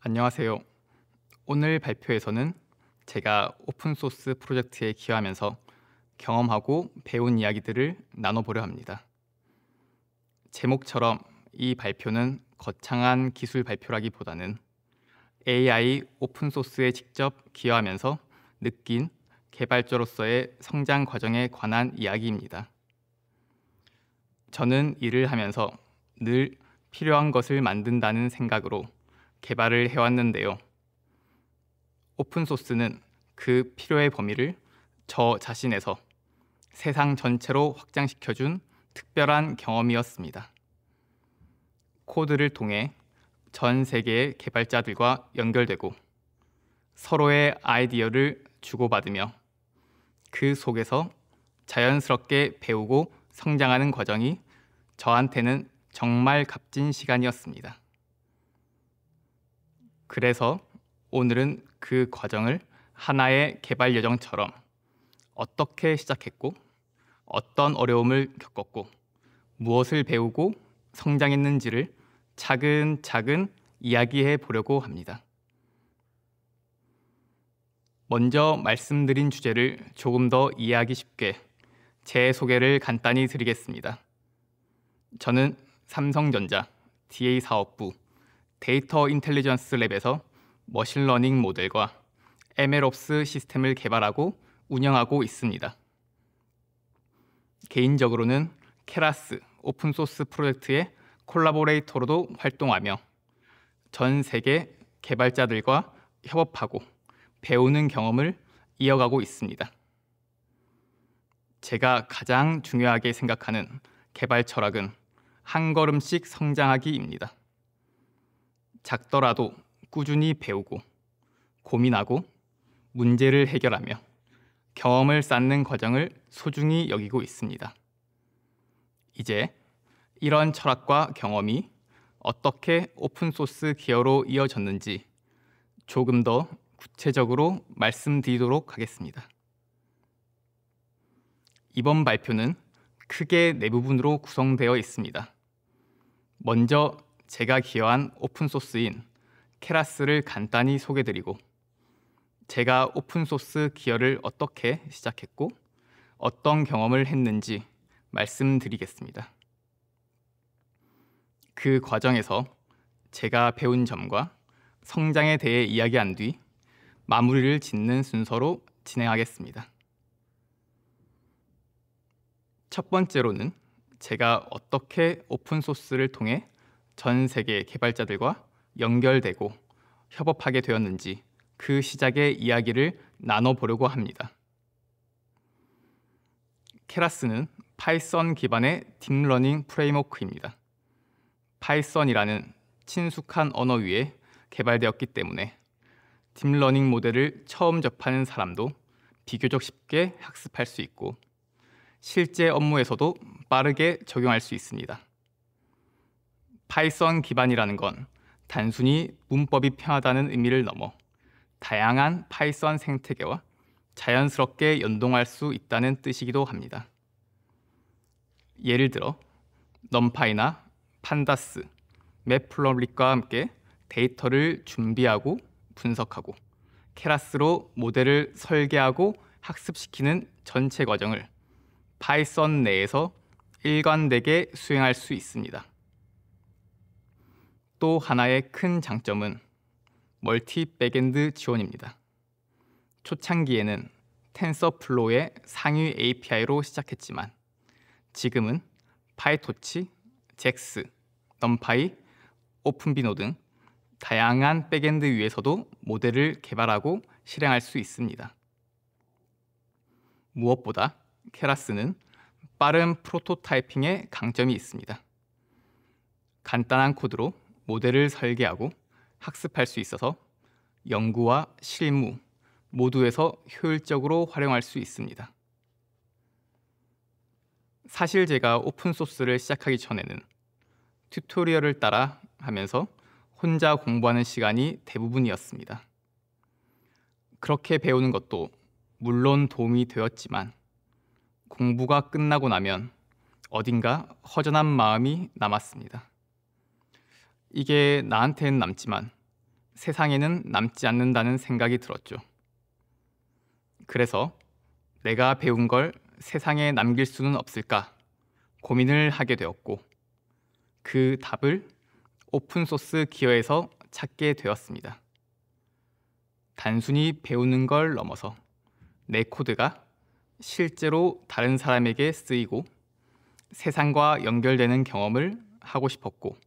안녕하세요. 오늘 발표에서는 제가 오픈소스 프로젝트에 기여하면서 경험하고 배운 이야기들을 나눠보려 합니다. 제목처럼 이 발표는 거창한 기술 발표라기보다는 AI 오픈소스에 직접 기여하면서 느낀 개발자로서의 성장 과정에 관한 이야기입니다. 저는 일을 하면서 늘 필요한 것을 만든다는 생각으로 개발을 해왔는데요. 오픈소스는 그 필요의 범위를 저 자신에서 세상 전체로 확장시켜준 특별한 경험이었습니다. 코드를 통해 전 세계의 개발자들과 연결되고 서로의 아이디어를 주고받으며 그 속에서 자연스럽게 배우고 성장하는 과정이 저한테는 정말 값진 시간이었습니다. 그래서 오늘은 그 과정을 하나의 개발 여정처럼 어떻게 시작했고 어떤 어려움을 겪었고 무엇을 배우고 성장했는지를 차근차근 이야기해 보려고 합니다. 먼저 말씀드린 주제를 조금 더 이해하기 쉽게 제 소개를 간단히 드리겠습니다. 저는 삼성전자 DA 사업부 데이터 인텔리전스 랩에서 머신러닝 모델과 MLOps 시스템을 개발하고 운영하고 있습니다. 개인적으로는 케라스 오픈소스 프로젝트의 콜라보레이터로도 활동하며 전 세계 개발자들과 협업하고 배우는 경험을 이어가고 있습니다. 제가 가장 중요하게 생각하는 개발 철학은 한 걸음씩 성장하기입니다. 작더라도 꾸준히 배우고 고민하고 문제를 해결하며 경험을 쌓는 과정을 소중히 여기고 있습니다. 이제 이런 철학과 경험이 어떻게 오픈소스 기여로 이어졌는지 조금 더 구체적으로 말씀드리도록 하겠습니다. 이번 발표는 크게 네 부분으로 구성되어 있습니다. 먼저 제가 기여한 오픈소스인 케라스를 간단히 소개드리고 제가 오픈소스 기여를 어떻게 시작했고 어떤 경험을 했는지 말씀드리겠습니다. 그 과정에서 제가 배운 점과 성장에 대해 이야기한 뒤 마무리를 짓는 순서로 진행하겠습니다. 첫 번째로는 제가 어떻게 오픈소스를 통해 전 세계 개발자들과 연결되고 협업하게 되었는지 그 시작의 이야기를 나눠보려고 합니다. 케라스는 파이썬 기반의 딥러닝 프레임워크입니다. 파이썬이라는 친숙한 언어 위에 개발되었기 때문에 딥러닝 모델을 처음 접하는 사람도 비교적 쉽게 학습할 수 있고 실제 업무에서도 빠르게 적용할 수 있습니다. 파이썬 기반이라는 건 단순히 문법이 편하다는 의미를 넘어 다양한 파이썬 생태계와 자연스럽게 연동할 수 있다는 뜻이기도 합니다. 예를 들어 넘파이나 판다스, 맵플러릭과 함께 데이터를 준비하고 분석하고 케라스로 모델을 설계하고 학습시키는 전체 과정을 파이썬 내에서 일관되게 수행할 수 있습니다. 또 하나의 큰 장점은 멀티 백엔드 지원입니다. 초창기에는 텐서플로우의 상위 API로 시작했지만 지금은 파이토치, 잭스, 넘파이, 오픈비노 등 다양한 백엔드 위에서도 모델을 개발하고 실행할 수 있습니다. 무엇보다 케라스는 빠른 프로토타이핑에 강점이 있습니다. 간단한 코드로 모델을 설계하고 학습할 수 있어서 연구와 실무 모두에서 효율적으로 활용할 수 있습니다. 사실 제가 오픈소스를 시작하기 전에는 튜토리얼을 따라 하면서 혼자 공부하는 시간이 대부분이었습니다. 그렇게 배우는 것도 물론 도움이 되었지만 공부가 끝나고 나면 어딘가 허전한 마음이 남았습니다. 이게 나한테는 남지만 세상에는 남지 않는다는 생각이 들었죠. 그래서 내가 배운 걸 세상에 남길 수는 없을까 고민을 하게 되었고, 그 답을 오픈소스 기어에서 찾게 되었습니다. 단순히 배우는 걸 넘어서 내 코드가 실제로 다른 사람에게 쓰이고 세상과 연결되는 경험을 하고 싶었고,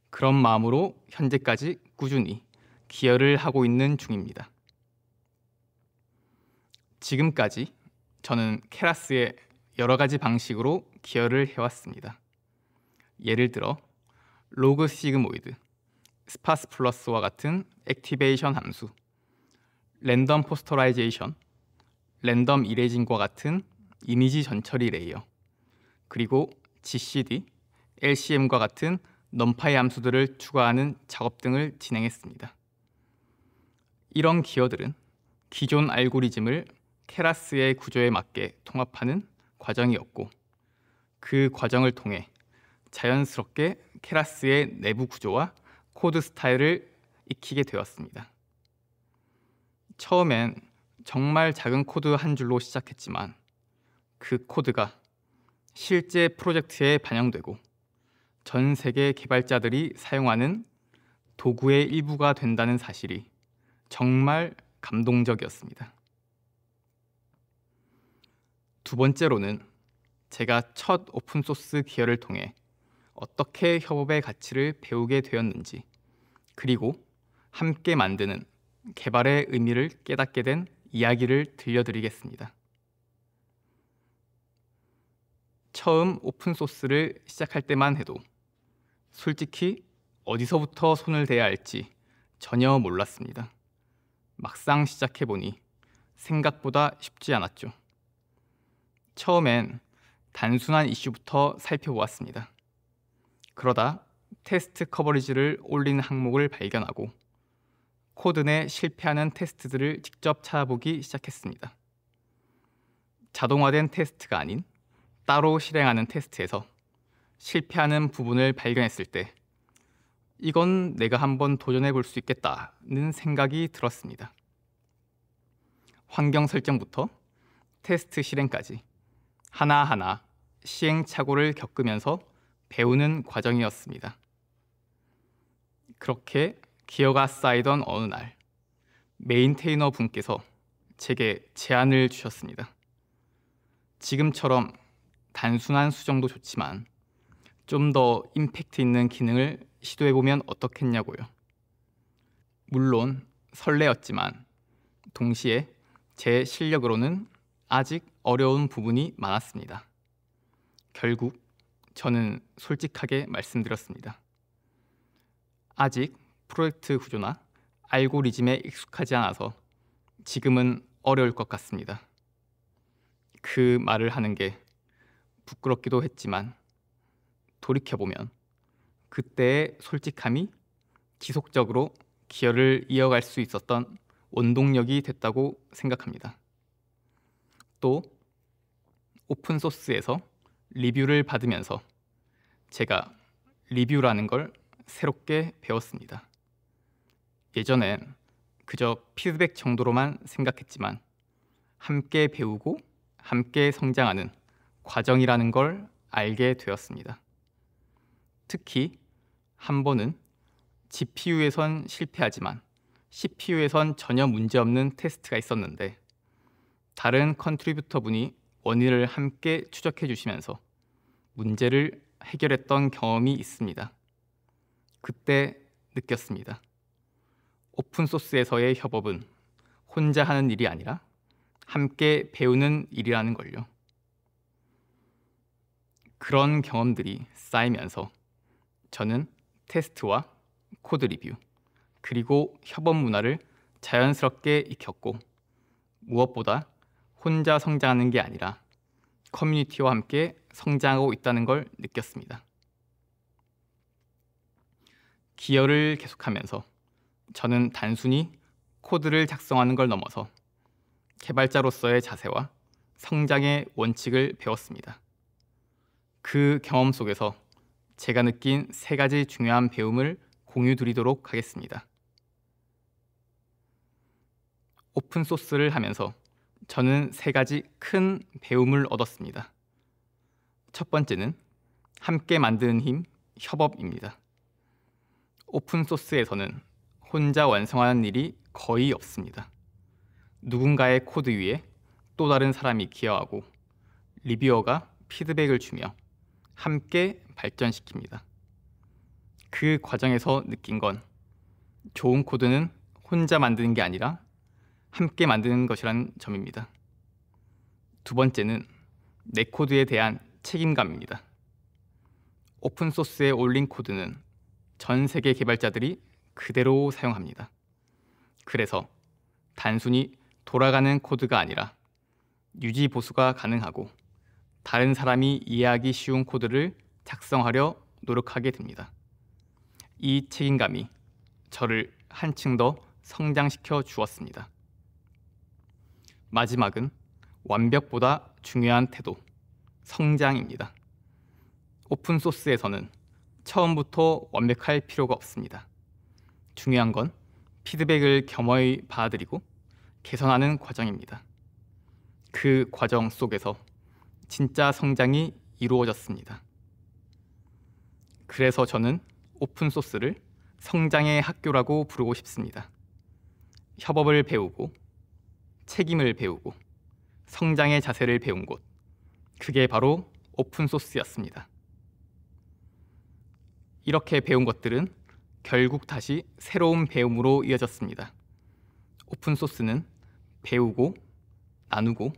그런 마음으로 현재까지 꾸준히 기여를 하고 있는 중입니다. 지금까지 저는 케라스의 여러 가지 방식으로 기여를 해왔습니다. 예를 들어 로그 시그모이드, 스파스 플러스와 같은 액티베이션 함수, 랜덤 포스터라이제이션, 랜덤 이레이징과 같은 이미지 전처리 레이어, 그리고 GCD, LCM과 같은 넘파이 함수들을 추가하는 작업 등을 진행했습니다. 이런 기여들은 기존 알고리즘을 케라스의 구조에 맞게 통합하는 과정이었고, 그 과정을 통해 자연스럽게 케라스의 내부 구조와 코드 스타일을 익히게 되었습니다. 처음엔 정말 작은 코드 한 줄로 시작했지만 그 코드가 실제 프로젝트에 반영되고 전 세계 개발자들이 사용하는 도구의 일부가 된다는 사실이 정말 감동적이었습니다. 두 번째로는 제가 첫 오픈소스 기여를 통해 어떻게 협업의 가치를 배우게 되었는지, 그리고 함께 만드는 개발의 의미를 깨닫게 된 이야기를 들려드리겠습니다. 처음 오픈소스를 시작할 때만 해도 솔직히 어디서부터 손을 대야 할지 전혀 몰랐습니다. 막상 시작해보니 생각보다 쉽지 않았죠. 처음엔 단순한 이슈부터 살펴보았습니다. 그러다 테스트 커버리지를 올린 항목을 발견하고 코드 내 실패하는 테스트들을 직접 찾아보기 시작했습니다. 자동화된 테스트가 아닌 따로 실행하는 테스트에서 실패하는 부분을 발견했을 때 이건 내가 한번 도전해 볼 수 있겠다는 생각이 들었습니다. 환경 설정부터 테스트 실행까지 하나하나 시행착오를 겪으면서 배우는 과정이었습니다. 그렇게 기여가 쌓이던 어느 날 메인테이너 분께서 제게 제안을 주셨습니다. 지금처럼 단순한 수정도 좋지만 좀 더 임팩트 있는 기능을 시도해보면 어떻겠냐고요. 물론 설레었지만 동시에 제 실력으로는 아직 어려운 부분이 많았습니다. 결국 저는 솔직하게 말씀드렸습니다. 아직 프로젝트 구조나 알고리즘에 익숙하지 않아서 지금은 어려울 것 같습니다. 그 말을 하는 게 부끄럽기도 했지만 돌이켜보면 그때의 솔직함이 지속적으로 기여를 이어갈 수 있었던 원동력이 됐다고 생각합니다. 또 오픈소스에서 리뷰를 받으면서 제가 리뷰라는 걸 새롭게 배웠습니다. 예전엔 그저 피드백 정도로만 생각했지만 함께 배우고 함께 성장하는 과정이라는 걸 알게 되었습니다. 특히 한 번은 GPU에선 실패하지만 CPU에선 전혀 문제없는 테스트가 있었는데 다른 컨트리뷰터 분이 원인을 함께 추적해 주시면서 문제를 해결했던 경험이 있습니다. 그때 느꼈습니다. 오픈소스에서의 협업은 혼자 하는 일이 아니라 함께 배우는 일이라는 걸요. 그런 경험들이 쌓이면서 저는 테스트와 코드 리뷰, 그리고 협업 문화를 자연스럽게 익혔고, 무엇보다 혼자 성장하는 게 아니라 커뮤니티와 함께 성장하고 있다는 걸 느꼈습니다. 기여를 계속하면서 저는 단순히 코드를 작성하는 걸 넘어서 개발자로서의 자세와 성장의 원칙을 배웠습니다. 그 경험 속에서 제가 느낀 3가지 중요한 배움을 공유 드리도록 하겠습니다. 오픈소스를 하면서 저는 세 가지 큰 배움을 얻었습니다. 첫 번째는 함께 만드는 힘, 협업입니다. 오픈소스에서는 혼자 완성하는 일이 거의 없습니다. 누군가의 코드 위에 또 다른 사람이 기여하고 리뷰어가 피드백을 주며 함께 발전시킵니다. 그 과정에서 느낀 건 좋은 코드는 혼자 만드는 게 아니라 함께 만드는 것이라는 점입니다. 두 번째는 내 코드에 대한 책임감입니다. 오픈소스에 올린 코드는 전 세계 개발자들이 그대로 사용합니다. 그래서 단순히 돌아가는 코드가 아니라 유지 보수가 가능하고 다른 사람이 이해하기 쉬운 코드를 작성하려 노력하게 됩니다. 이 책임감이 저를 한층 더 성장시켜 주었습니다. 마지막은 완벽보다 중요한 태도, 성장입니다. 오픈소스에서는 처음부터 완벽할 필요가 없습니다. 중요한 건 피드백을 겸허히 받아들이고 개선하는 과정입니다. 그 과정 속에서 진짜 성장이 이루어졌습니다. 그래서 저는 오픈소스를 성장의 학교라고 부르고 싶습니다. 협업을 배우고 책임을 배우고 성장의 자세를 배운 곳, 그게 바로 오픈소스였습니다. 이렇게 배운 것들은 결국 다시 새로운 배움으로 이어졌습니다. 오픈소스는 배우고 나누고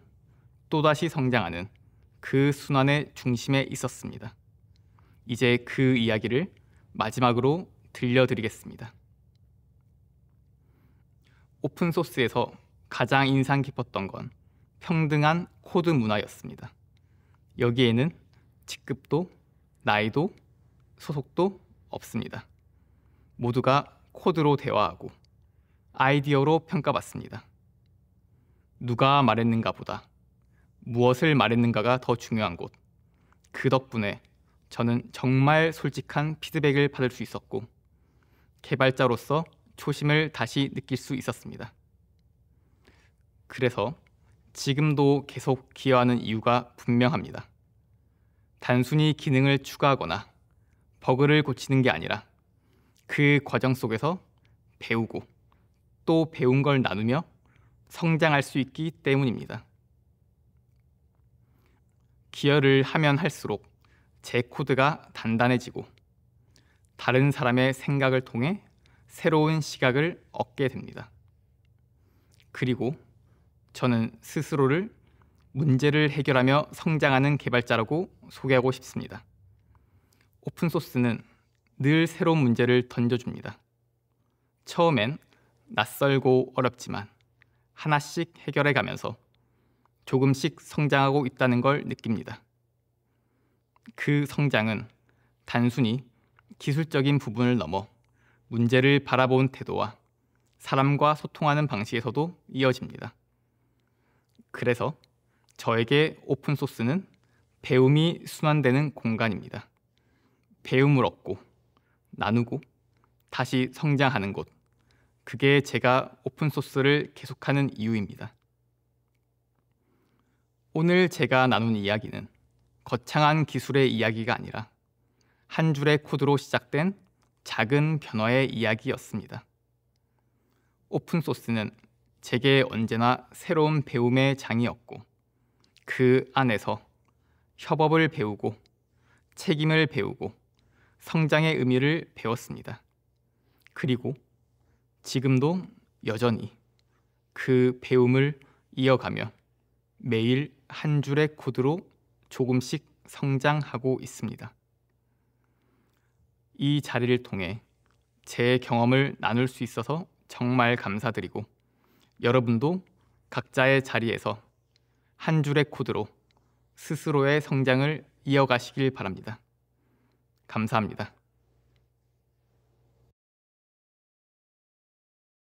또다시 성장하는 그 순환의 중심에 있었습니다. 이제 그 이야기를 마지막으로 들려드리겠습니다. 오픈소스에서 가장 인상 깊었던 건 평등한 코드 문화였습니다. 여기에는 직급도, 나이도, 소속도 없습니다. 모두가 코드로 대화하고 아이디어로 평가받습니다. 누가 말했는가 보다 무엇을 말했는가가 더 중요한 곳. 그 덕분에 저는 정말 솔직한 피드백을 받을 수 있었고 개발자로서 초심을 다시 느낄 수 있었습니다. 그래서 지금도 계속 기여하는 이유가 분명합니다. 단순히 기능을 추가하거나 버그를 고치는 게 아니라 그 과정 속에서 배우고 또 배운 걸 나누며 성장할 수 있기 때문입니다. 기여를 하면 할수록 제 코드가 단단해지고 다른 사람의 생각을 통해 새로운 시각을 얻게 됩니다. 그리고 저는 스스로를 문제를 해결하며 성장하는 개발자라고 소개하고 싶습니다. 오픈소스는 늘 새로운 문제를 던져줍니다. 처음엔 낯설고 어렵지만 하나씩 해결해 가면서 조금씩 성장하고 있다는 걸 느낍니다. 그 성장은 단순히 기술적인 부분을 넘어 문제를 바라본 태도와 사람과 소통하는 방식에서도 이어집니다. 그래서 저에게 오픈소스는 배움이 순환되는 공간입니다. 배움을 얻고 나누고 다시 성장하는 곳, 그게 제가 오픈소스를 계속하는 이유입니다. 오늘 제가 나눈 이야기는 거창한 기술의 이야기가 아니라 한 줄의 코드로 시작된 작은 변화의 이야기였습니다. 오픈소스는 제게 언제나 새로운 배움의 장이었고 그 안에서 협업을 배우고 책임을 배우고 성장의 의미를 배웠습니다. 그리고 지금도 여전히 그 배움을 이어가며 매일 한 줄의 코드로 조금씩 성장하고 있습니다. 이 자리를 통해 제 경험을 나눌 수 있어서 정말 감사드리고 여러분도 각자의 자리에서 한 줄의 코드로 스스로의 성장을 이어가시길 바랍니다. 감사합니다.